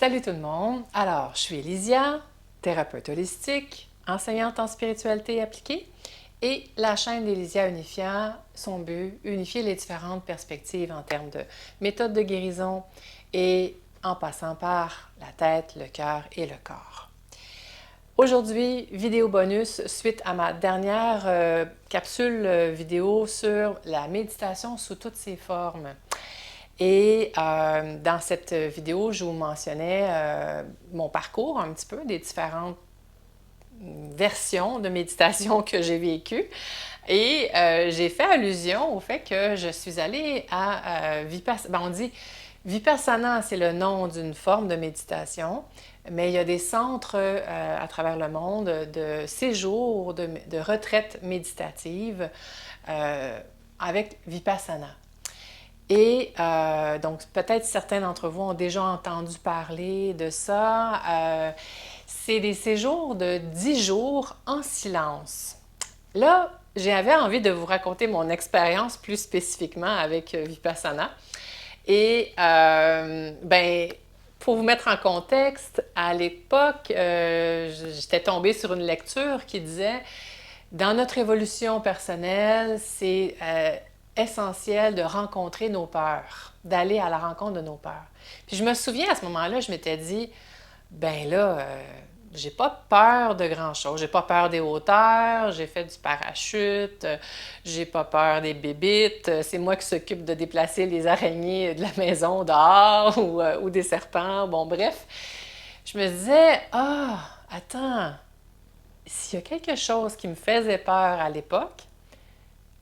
Salut tout le monde! Alors, je suis Elysia, thérapeute holistique, enseignante en spiritualité appliquée et la chaîne d'Elysia Unifia, son but, unifier les différentes perspectives en termes de méthodes de guérison et en passant par la tête, le cœur et le corps. Aujourd'hui, vidéo bonus suite à ma dernière capsule vidéo sur la méditation sous toutes ses formes. Et dans cette vidéo, je vous mentionnais mon parcours un petit peu, des différentes versions de méditation que j'ai vécues. Et j'ai fait allusion au fait que je suis allée à Vipassana. On dit Vipassana, c'est le nom d'une forme de méditation, mais il y a des centres à travers le monde de séjours, de retraites méditatives avec Vipassana. Et donc, peut-être certains d'entre vous ont déjà entendu parler de ça. C'est des séjours de 10 jours en silence. Là, j'avais envie de vous raconter mon expérience plus spécifiquement avec Vipassana. Et pour vous mettre en contexte, à l'époque, j'étais tombée sur une lecture qui disait dans notre évolution personnelle, c'est essentiel de rencontrer nos peurs, d'aller à la rencontre de nos peurs. Puis je me souviens à ce moment-là, je m'étais dit, ben là, j'ai pas peur de grand-chose. J'ai pas peur des hauteurs, j'ai fait du parachute, j'ai pas peur des bébites. C'est moi qui s'occupe de déplacer les araignées de la maison dehors ou des serpents. Bon, bref. Je me disais, attends, s'il y a quelque chose qui me faisait peur à l'époque,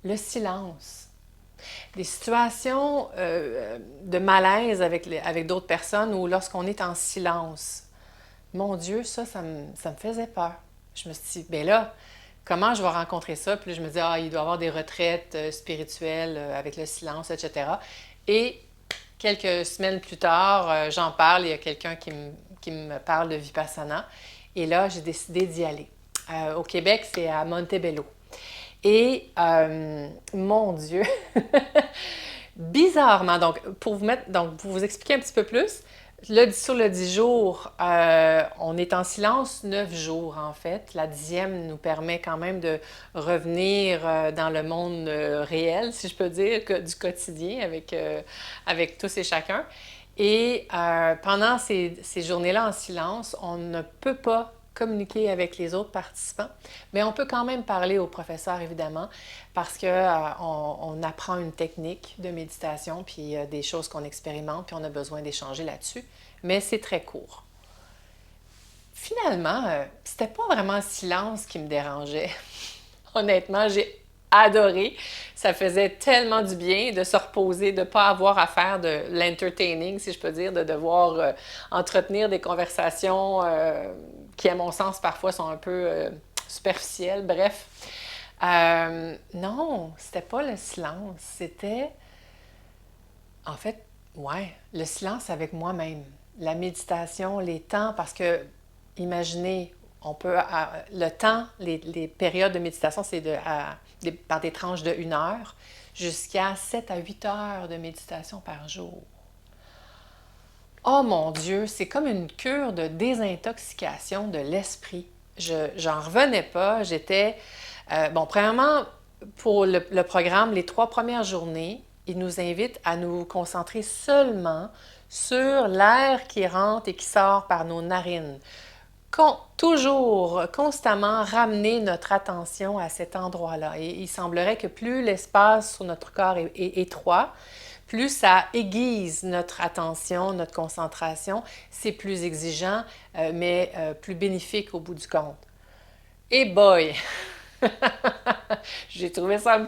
le silence. Des situations de malaise avec d'autres personnes ou lorsqu'on est en silence. Mon Dieu, ça me faisait peur. Je me suis dit, ben là, comment je vais rencontrer ça? Puis là, je me dis, il doit y avoir des retraites spirituelles avec le silence, etc. Et quelques semaines plus tard, j'en parle, il y a quelqu'un qui me parle de Vipassana. Et là, j'ai décidé d'y aller. Au Québec, c'est à Montebello. Et, mon Dieu, bizarrement, donc pour vous expliquer un petit peu plus, sur le 10 jours, on est en silence 9 jours en fait. La 10e nous permet quand même de revenir dans le monde réel, si je peux dire, du quotidien avec tous et chacun. Et pendant ces journées-là en silence, on ne peut pas communiquer avec les autres participants, mais on peut quand même parler au professeur, évidemment, parce qu'on apprend une technique de méditation, puis il y a des choses qu'on expérimente, puis on a besoin d'échanger là-dessus, mais c'est très court. Finalement, c'était pas vraiment le silence qui me dérangeait. Honnêtement, j'ai adoré. Ça faisait tellement du bien de se reposer, de ne pas avoir à faire de l'entertaining, si je peux dire, de devoir entretenir des conversations qui, à mon sens, parfois sont un peu superficielles. Bref. Non, c'était pas le silence. C'était, en fait, le silence avec moi-même. La méditation, les temps, parce que, imaginez, on peut, le temps, les périodes de méditation, c'est par des tranches de 1 heure jusqu'à 7 à 8 heures de méditation par jour. Oh mon Dieu, c'est comme une cure de désintoxication de l'esprit. J'en revenais pas. Premièrement, pour le programme, les 3 premières journées, il nous invite à nous concentrer seulement sur l'air qui rentre et qui sort par nos narines. Toujours, constamment ramener notre attention à cet endroit-là. Et il semblerait que plus l'espace sur notre corps est étroit, plus ça aiguise notre attention, notre concentration. C'est plus exigeant, mais plus bénéfique au bout du compte. Et boy! J'ai trouvé ça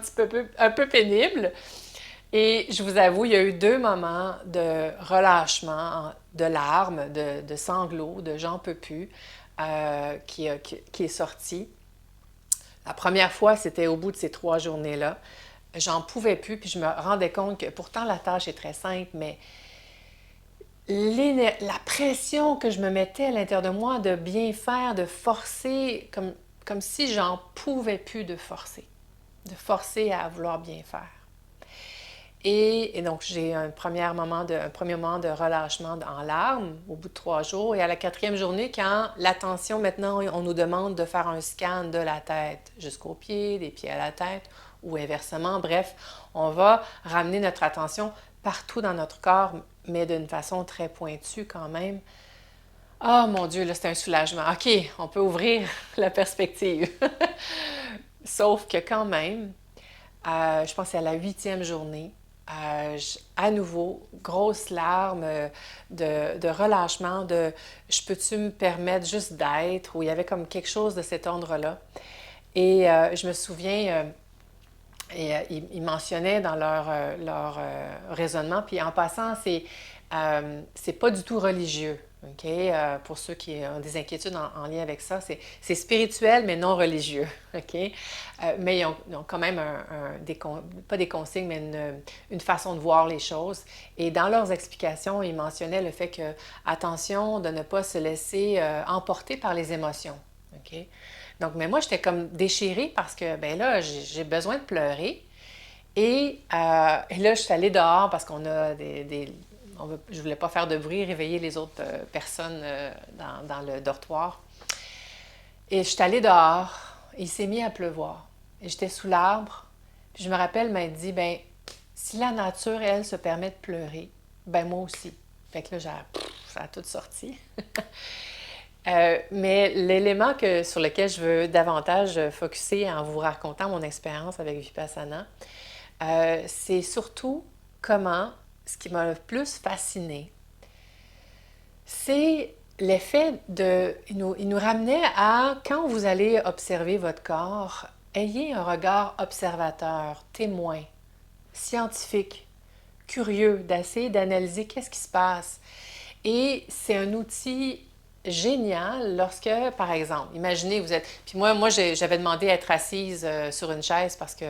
un peu pénible. Et je vous avoue, il y a eu 2 moments de relâchement, de larmes, de sanglots, de j'en peux plus, qui est sorti. La première fois, c'était au bout de ces 3 journées-là. J'en pouvais plus, puis je me rendais compte que pourtant la tâche est très simple, mais la pression que je me mettais à l'intérieur de moi de bien faire, de forcer, comme si j'en pouvais plus de forcer à vouloir bien faire. Et donc, j'ai un premier moment de relâchement en larmes au bout de 3 jours. Et à la quatrième journée, quand l'attention, maintenant, on nous demande de faire un scan de la tête jusqu'aux pieds, des pieds à la tête, ou inversement. Bref, on va ramener notre attention partout dans notre corps, mais d'une façon très pointue quand même. Ah, mon Dieu, là, c'est un soulagement. OK, on peut ouvrir la perspective. Sauf que quand même, je pense que c'est à la huitième journée, à nouveau, grosse larme de relâchement, de je peux-tu me permettre juste d'être, où il y avait comme quelque chose de cet ordre-là. Et je me souviens, ils mentionnaient dans raisonnement, puis en passant, c'est pas du tout religieux. OK? Pour ceux qui ont des inquiétudes en lien avec ça, c'est spirituel, mais non religieux. OK? Mais ils ont quand même pas des consignes, mais une façon de voir les choses. Et dans leurs explications, ils mentionnaient le fait que, attention de ne pas se laisser emporter par les émotions. OK? Donc, mais moi, j'étais comme déchirée parce que, ben là, j'ai besoin de pleurer. Et là, je suis allée dehors parce qu'on a je voulais pas faire de bruit, réveiller les autres personnes dans le dortoir. Et je suis allée dehors, et il s'est mis à pleuvoir. Et j'étais sous l'arbre. Puis je me rappelle, m'a dit, ben, si la nature, elle, se permet de pleurer, ben moi aussi. Fait que là, ça a tout sorti. Mais l'élément sur lequel je veux davantage focusser en vous racontant mon expérience avec Vipassana, c'est surtout ce qui m'a le plus fasciné, c'est l'effet il nous ramenait à, quand vous allez observer votre corps, ayez un regard observateur, témoin, scientifique, curieux, d'essayer d'analyser qu'est-ce qui se passe. Et c'est un outil génial lorsque, par exemple, imaginez, vous êtes... Puis moi j'avais demandé à être assise sur une chaise parce que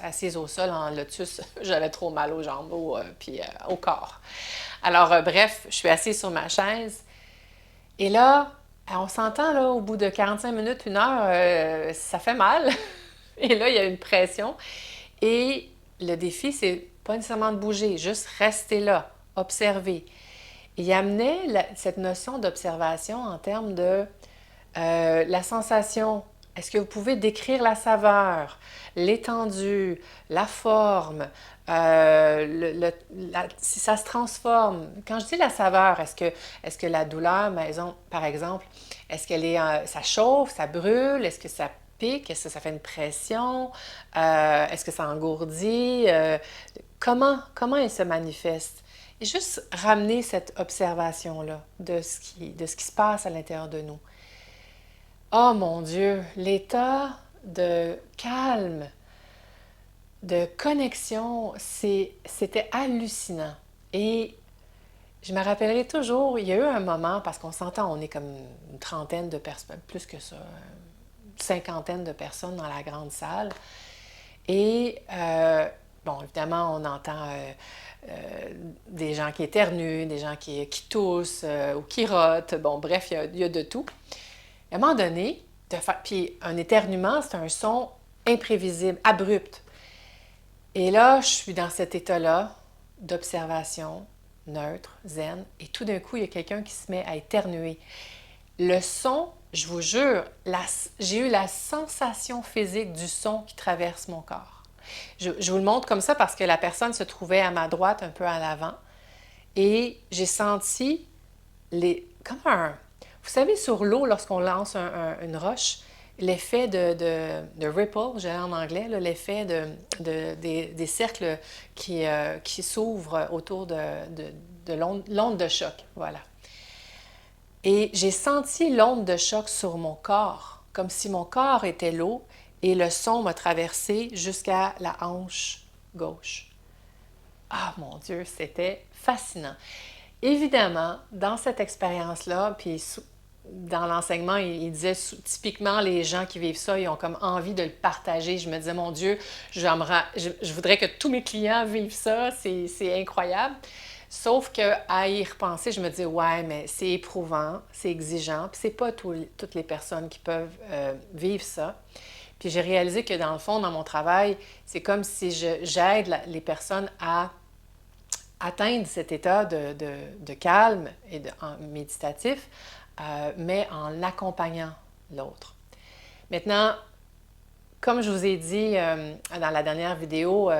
assise au sol en lotus, j'avais trop mal aux jambes, puis au corps. Alors, bref, je suis assise sur ma chaise. Et là, on s'entend, là, au bout de 45 minutes, 1 heure, ça fait mal. Et là, il y a une pression. Et le défi, c'est pas nécessairement de bouger, juste rester là, observer. Il amenait cette notion d'observation en termes de la sensation. Est-ce que vous pouvez décrire la saveur, l'étendue, la forme, si ça se transforme? Quand je dis la saveur, est-ce que la douleur, par exemple, est-ce qu'elle est, ça chauffe, ça brûle, est-ce que ça pique, est-ce que ça fait une pression, est-ce que ça engourdit, comment elle se manifeste? Et juste ramener cette observation-là de ce qui se passe à l'intérieur de nous. Oh mon Dieu, l'état de calme, de connexion, c'était hallucinant. Et je me rappellerai toujours, il y a eu un moment, parce qu'on s'entend, on est comme une trentaine de personnes, plus que ça, une cinquantaine de personnes dans la grande salle. Et, bon, évidemment, on entend des gens qui éternuent, des gens qui toussent ou qui rotent. Bon, bref, il y a de tout. À un moment donné, puis un éternuement, c'est un son imprévisible, abrupt. Et là, je suis dans cet état-là d'observation, neutre, zen, et tout d'un coup, il y a quelqu'un qui se met à éternuer. Le son, je vous jure, j'ai eu la sensation physique du son qui traverse mon corps. Je vous le montre comme ça parce que la personne se trouvait à ma droite, un peu à l'avant, et j'ai senti vous savez, sur l'eau, lorsqu'on lance une roche, l'effet de ripple, j'ai en anglais, l'effet des cercles qui s'ouvrent autour de l'onde de choc. Voilà. Et j'ai senti l'onde de choc sur mon corps, comme si mon corps était l'eau et le son m'a traversé jusqu'à la hanche gauche. Ah mon Dieu, c'était fascinant. Évidemment, dans cette expérience-là, puis dans l'enseignement, il disait typiquement les gens qui vivent ça, ils ont comme envie de le partager. Je me disais, mon Dieu, je voudrais que tous mes clients vivent ça, c'est incroyable. Sauf qu'à y repenser, je me dis, ouais, mais c'est éprouvant, c'est exigeant, puis c'est pas toutes les personnes qui peuvent vivre ça. Puis j'ai réalisé que dans le fond, dans mon travail, c'est comme si j'aide les personnes à atteindre cet état de calme et méditatif, mais en accompagnant l'autre. Maintenant, comme je vous ai dit dans la dernière vidéo,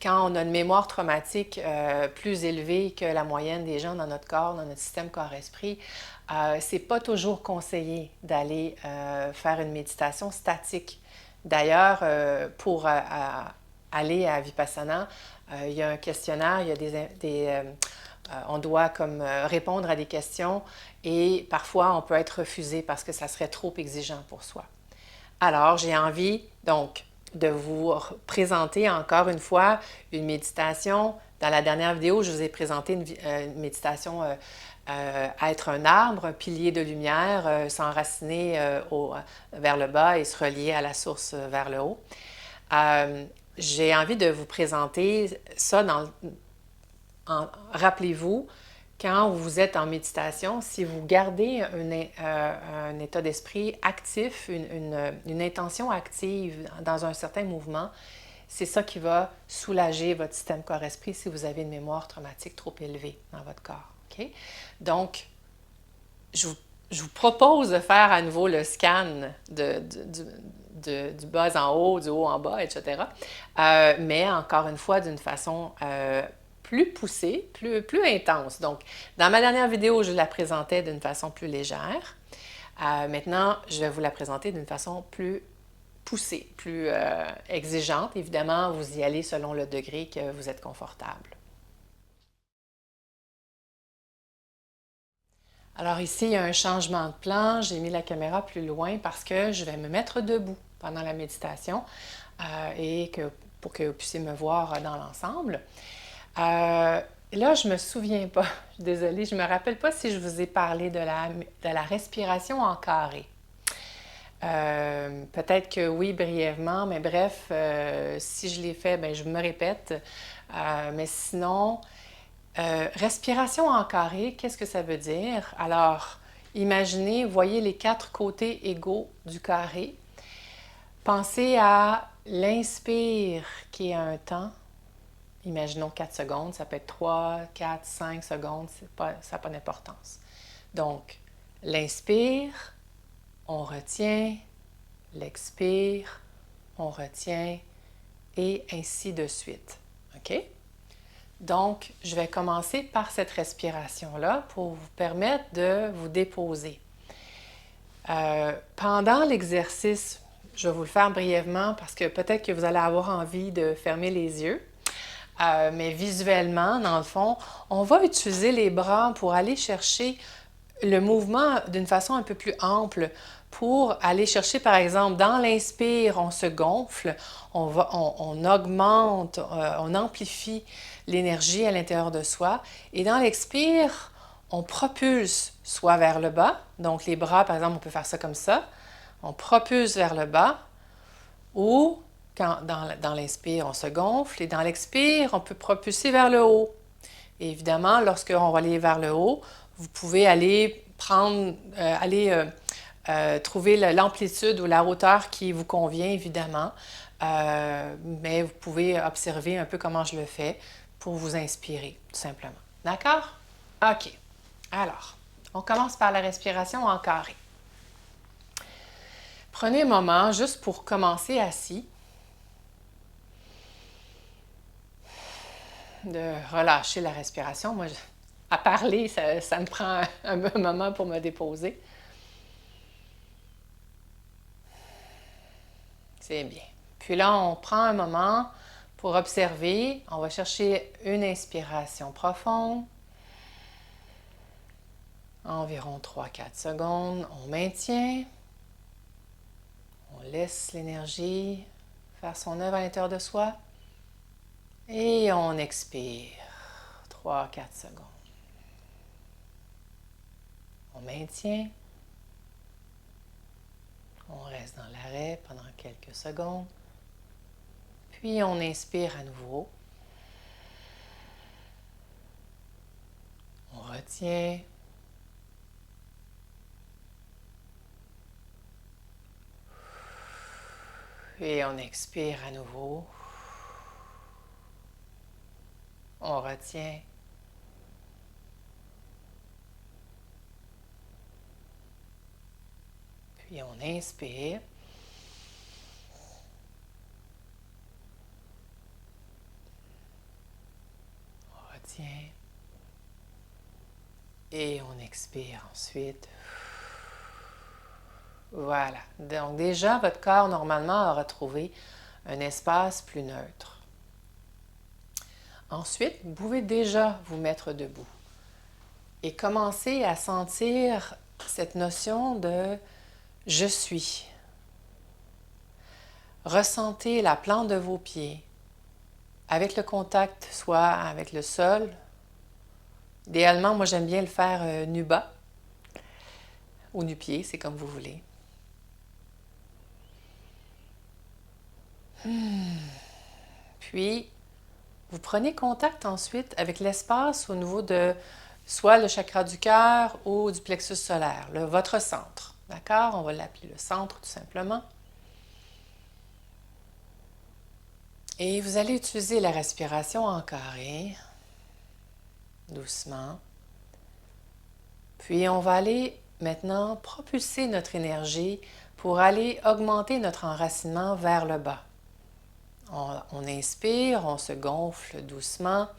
quand on a une mémoire traumatique plus élevée que la moyenne des gens dans notre corps, dans notre système corps-esprit, c'est pas toujours conseillé d'aller faire une méditation statique. D'ailleurs, pour aller à Vipassana, il y a un questionnaire, il y a on doit comme répondre à des questions et parfois on peut être refusé parce que ça serait trop exigeant pour soi. Alors, j'ai envie donc de vous présenter encore une fois une méditation. Dans la dernière vidéo, je vous ai présenté une méditation être un arbre, un pilier de lumière, s'enraciner vers le bas et se relier à la source vers le haut. J'ai envie de vous présenter ça rappelez-vous, quand vous êtes en méditation, si vous gardez un état d'esprit actif, une intention active dans un certain mouvement, c'est ça qui va soulager votre système corps-esprit si vous avez une mémoire traumatique trop élevée dans votre corps. Okay? Donc, je vous propose de faire à nouveau le scan du bas en haut, du haut en bas, etc. Mais encore une fois, d'une façon plus poussée, plus intense. Donc, dans ma dernière vidéo, je la présentais d'une façon plus légère. Maintenant, je vais vous la présenter d'une façon plus poussée, plus exigeante. Évidemment, vous y allez selon le degré que vous êtes confortable. Alors ici, il y a un changement de plan. J'ai mis la caméra plus loin parce que je vais me mettre debout pendant la méditation et pour que vous puissiez me voir dans l'ensemble. Là, je ne me souviens pas, je suis désolée, je ne me rappelle pas si je vous ai parlé de la respiration en carré. Peut-être que oui, brièvement, mais bref, si je l'ai fait, bien, je me répète. Mais sinon, respiration en carré, qu'est-ce que ça veut dire? Alors, imaginez, voyez les 4 côtés égaux du carré. Pensez à l'inspire qui est un temps. Imaginons 4 secondes, ça peut être 3, 4, 5 secondes, ça n'a pas d'importance. Donc, l'inspire, on retient, l'expire, on retient, et ainsi de suite. OK? Donc, je vais commencer par cette respiration-là pour vous permettre de vous déposer. Pendant l'exercice, je vais vous le faire brièvement parce que peut-être que vous allez avoir envie de fermer les yeux. Mais visuellement, dans le fond, on va utiliser les bras pour aller chercher le mouvement d'une façon un peu plus ample pour aller chercher, par exemple, dans l'inspire, on se gonfle, on augmente, on amplifie l'énergie à l'intérieur de soi. Et dans l'expire, on propulse soit vers le bas, donc les bras, par exemple, on peut faire ça comme ça, on propulse vers le bas, ou quand dans l'inspire, on se gonfle, et dans l'expire, on peut propulser vers le haut. Et évidemment, lorsqu'on va aller vers le haut, vous pouvez aller trouver l'amplitude ou la hauteur qui vous convient, évidemment. Mais vous pouvez observer un peu comment je le fais pour vous inspirer, tout simplement. D'accord? OK. Alors, on commence par la respiration en carré. Prenez un moment juste pour commencer assis, de relâcher la respiration. Moi, à parler, ça me prend un moment pour me déposer. C'est bien. Puis là, on prend un moment pour observer. On va chercher une inspiration profonde. Environ 3-4 secondes. On maintient. On laisse l'énergie faire son œuvre à l'intérieur de soi. Et on expire. 3-4 secondes. On maintient. On reste dans l'arrêt pendant quelques secondes. Puis on inspire à nouveau. On retient. Et on expire à nouveau. On retient. Puis on inspire. On retient. Et on expire ensuite. Voilà. Donc déjà, votre corps, normalement, aura trouvé un espace plus neutre. Ensuite, vous pouvez déjà vous mettre debout et commencer à sentir cette notion de « je suis ». Ressentez la plante de vos pieds avec le contact soit avec le sol. Idéalement, moi j'aime bien le faire nu bas ou nu-pied, c'est comme vous voulez. Puis, vous prenez contact ensuite avec l'espace au niveau de soit le chakra du cœur ou du plexus solaire, votre centre. D'accord? On va l'appeler le centre tout simplement. Et vous allez utiliser la respiration en carré, doucement. Puis on va aller maintenant propulser notre énergie pour aller augmenter notre enracinement vers le bas. On inspire, on se gonfle doucement.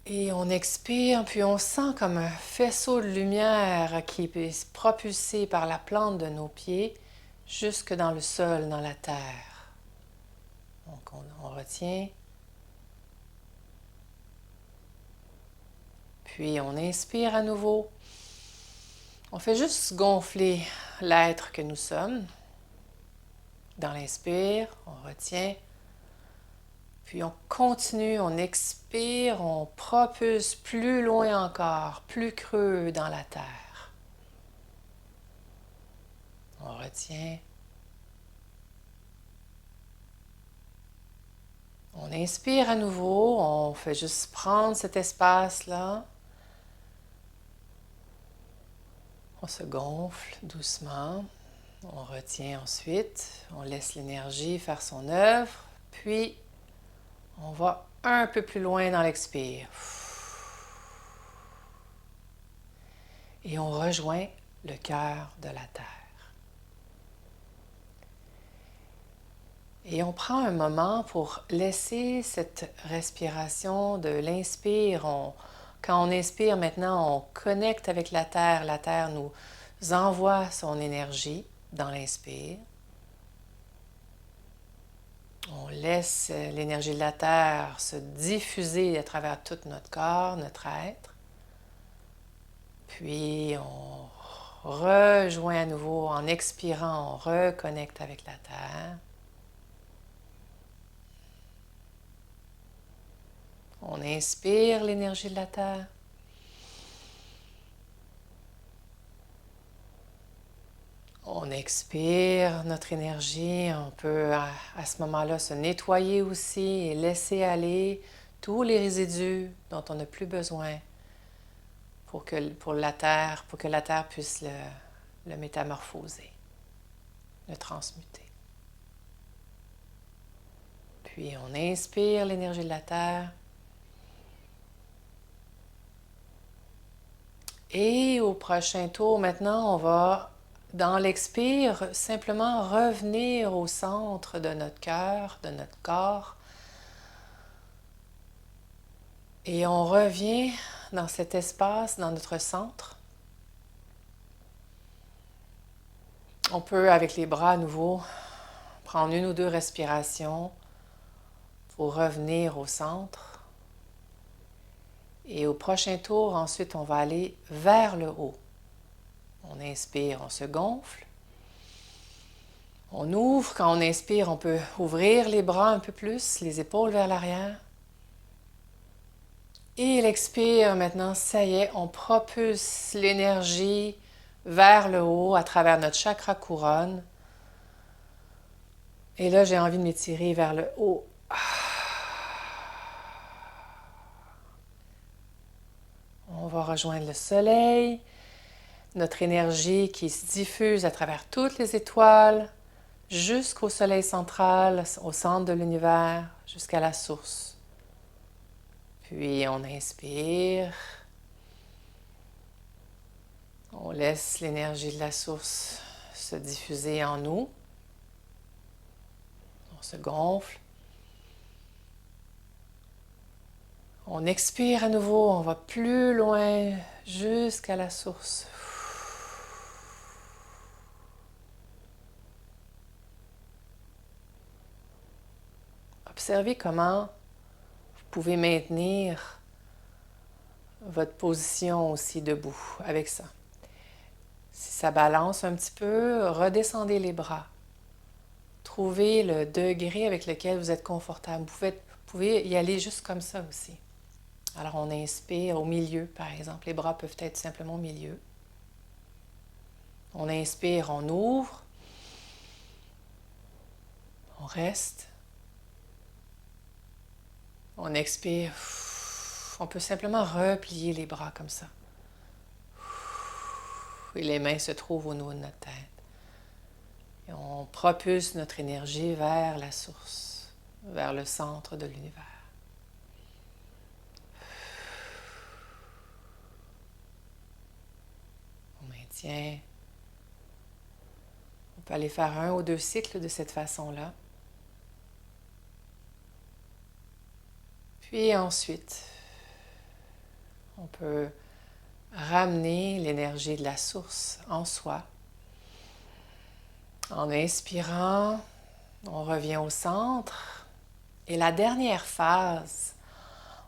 Et on expire, puis on sent comme un faisceau de lumière qui est propulsé par la plante de nos pieds jusque dans le sol, dans la terre. Donc on retient. Puis on inspire à nouveau. On fait juste gonfler l'être que nous sommes. Dans l'inspire, on retient. Puis on continue, on expire, on propulse plus loin encore, plus creux dans la terre. On retient. On inspire à nouveau, on fait juste prendre cet espace-là. On se gonfle doucement. On retient ensuite, on laisse l'énergie faire son œuvre, puis on va un peu plus loin dans l'expire. Et on rejoint le cœur de la Terre. Et on prend un moment pour laisser cette respiration de l'inspire. Quand on inspire maintenant, on connecte avec la Terre. La Terre nous envoie son énergie dans l'inspire. On laisse l'énergie de la Terre se diffuser à travers tout notre corps, notre être. Puis on rejoint à nouveau, en expirant, on reconnecte avec la Terre. On inspire l'énergie de la Terre. On expire notre énergie. On peut à ce moment-là se nettoyer aussi et laisser aller tous les résidus dont on n'a plus besoin pour que la Terre puisse le métamorphoser, le transmuter. Puis on inspire l'énergie de la Terre. Et au prochain tour, maintenant, on va, dans l'expire, simplement revenir au centre de notre cœur, de notre corps. Et on revient dans cet espace, dans notre centre. On peut, avec les bras à nouveau, prendre une ou deux respirations pour revenir au centre. Et au prochain tour, ensuite, on va aller vers le haut. On inspire, on se gonfle. On ouvre. Quand on inspire, on peut ouvrir les bras un peu plus, les épaules vers l'arrière. Et l'expire, maintenant, ça y est, on propulse l'énergie vers le haut à travers notre chakra couronne. Et là, j'ai envie de m'étirer vers le haut. On va rejoindre le soleil, notre énergie qui se diffuse à travers toutes les étoiles, jusqu'au soleil central, au centre de l'univers, jusqu'à la source. Puis on inspire. On laisse l'énergie de la source se diffuser en nous. On se gonfle. On expire à nouveau, on va plus loin jusqu'à la source. Observez comment vous pouvez maintenir votre position aussi debout avec ça. Si ça balance un petit peu, redescendez les bras. Trouvez le degré avec lequel vous êtes confortable. Vous pouvez y aller juste comme ça aussi. Alors on inspire au milieu, par exemple. Les bras peuvent être simplement au milieu. On inspire, on ouvre. On reste. On expire. On peut simplement replier les bras comme ça. Et les mains se trouvent au niveau de notre tête. Et on propulse notre énergie vers la source, vers le centre de l'univers. On maintient. On peut aller faire 1 ou 2 cycles de cette façon-là. Puis ensuite, on peut ramener l'énergie de la source en soi. En inspirant, on revient au centre. Et la dernière phase,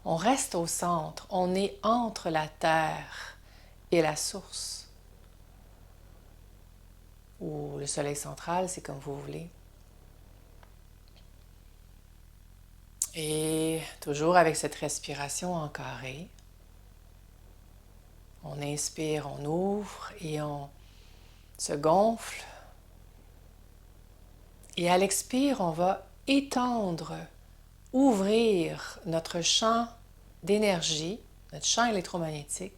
on reste au centre. On est entre la terre et la source. Ou le soleil central, c'est comme vous voulez. Et toujours avec cette respiration en carré, on inspire, on ouvre et on se gonfle. Et à l'expire, on va étendre, ouvrir notre champ d'énergie, notre champ électromagnétique,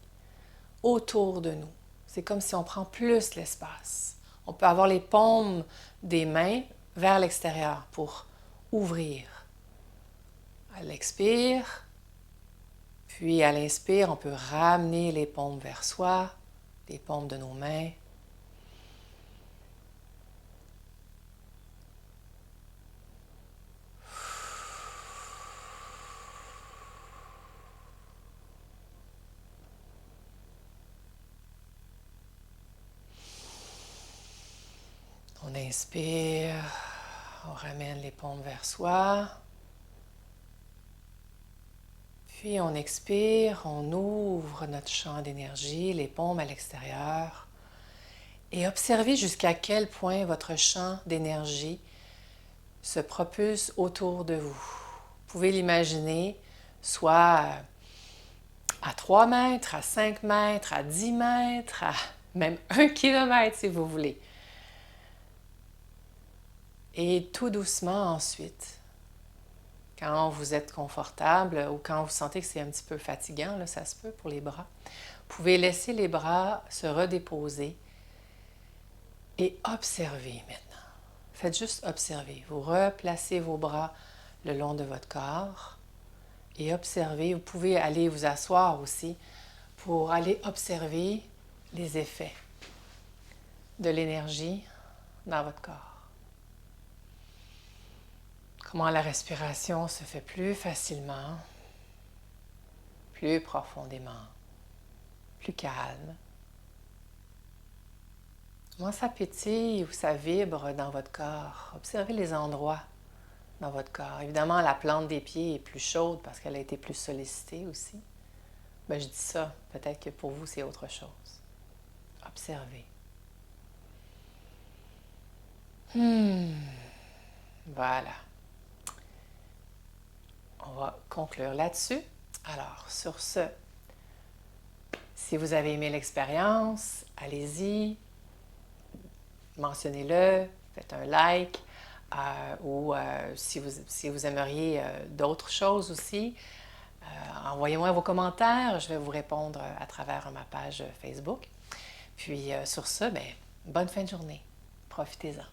autour de nous. C'est comme si on prend plus l'espace. On peut avoir les paumes des mains vers l'extérieur pour ouvrir. À l'expire, puis à l'inspire, on peut ramener les paumes vers soi, les paumes de nos mains. On inspire, on ramène les paumes vers soi. Puis on expire, on ouvre notre champ d'énergie, les paumes à l'extérieur. Et observez jusqu'à quel point votre champ d'énergie se propulse autour de vous. Vous pouvez l'imaginer soit à 3 mètres, à 5 mètres, à 10 mètres, à même 1 kilomètre si vous voulez. Et tout doucement ensuite, quand vous êtes confortable ou quand vous sentez que c'est un petit peu fatigant, là, ça se peut pour les bras, vous pouvez laisser les bras se redéposer et observer maintenant. Faites juste observer. Vous replacez vos bras le long de votre corps et observez. Vous pouvez aller vous asseoir aussi pour aller observer les effets de l'énergie dans votre corps. Comment la respiration se fait plus facilement, plus profondément, plus calme. Comment ça pétille ou ça vibre dans votre corps. Observez les endroits dans votre corps. Évidemment, la plante des pieds est plus chaude parce qu'elle a été plus sollicitée aussi. Ben, je dis ça, peut-être que pour vous, c'est autre chose. Observez. Voilà. On va conclure là-dessus. Alors, sur ce, si vous avez aimé l'expérience, allez-y, mentionnez-le, faites un like, ou si vous aimeriez d'autres choses aussi, envoyez-moi vos commentaires, je vais vous répondre à travers ma page Facebook. Puis sur ce, bonne fin de journée, profitez-en.